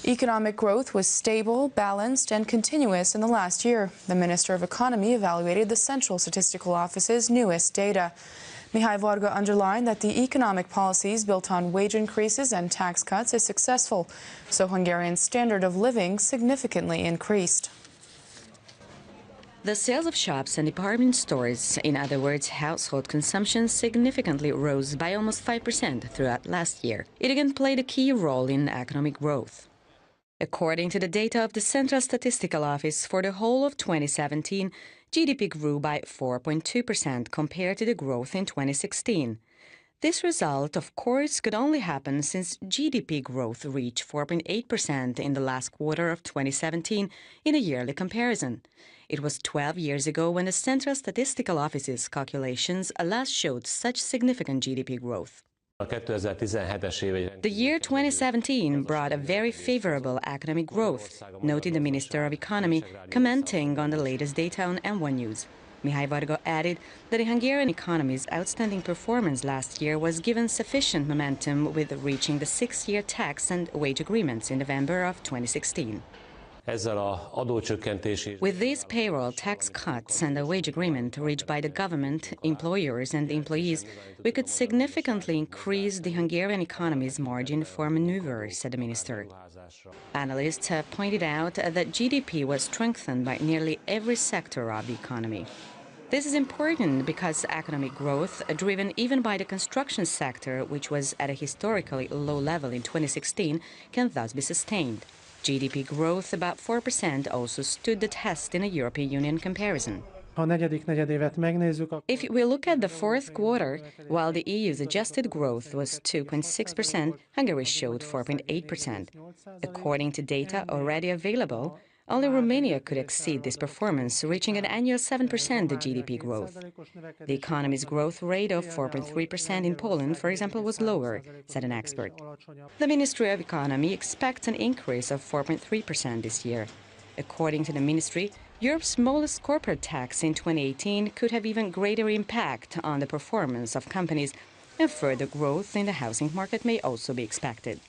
Economic growth was stable, balanced, and continuous in the last year. The Minister of Economy evaluated the Central Statistical Office's newest data. Mihai Varga underlined that the economic policies built on wage increases and tax cuts is successful, so Hungarian standard of living significantly increased. The sales of shops and department stores, in other words, household consumption, significantly rose by almost 5% throughout last year. It again played a key role in economic growth. According to the data of the Central Statistical Office, for the whole of 2017, GDP grew by 4.2% compared to the growth in 2016. This result, of course, could only happen since GDP growth reached 4.8% in the last quarter of 2017 in a yearly comparison. It was 12 years ago when the Central Statistical Office's calculations last showed such significant GDP growth. The year 2017 brought a very favorable economic growth, noted the Minister of Economy, commenting on the latest data on M1 News. Mihai Varga added that the Hungarian economy's outstanding performance last year was given sufficient momentum with reaching the 6-year tax and wage agreements in November of 2016. With these payroll tax cuts and the wage agreement reached by the government, employers and employees, we could significantly increase the Hungarian economy's margin for maneuver, said the minister. Analysts have pointed out that GDP was strengthened by nearly every sector of the economy. This is important because economic growth, driven even by the construction sector, which was at a historically low level in 2016, can thus be sustained. GDP growth, about 4%, also stood the test in a European Union comparison. If we look at the fourth quarter, while the EU's adjusted growth was 2.6%, Hungary showed 4.8%. According to data already available, only Romania could exceed this performance, reaching an annual 7% GDP growth. The economy's growth rate of 4.3% in Poland, for example, was lower, said an expert. The Ministry of Economy expects an increase of 4.3% this year. According to the ministry, Europe's smallest corporate tax in 2018 could have even greater impact on the performance of companies, and further growth in the housing market may also be expected.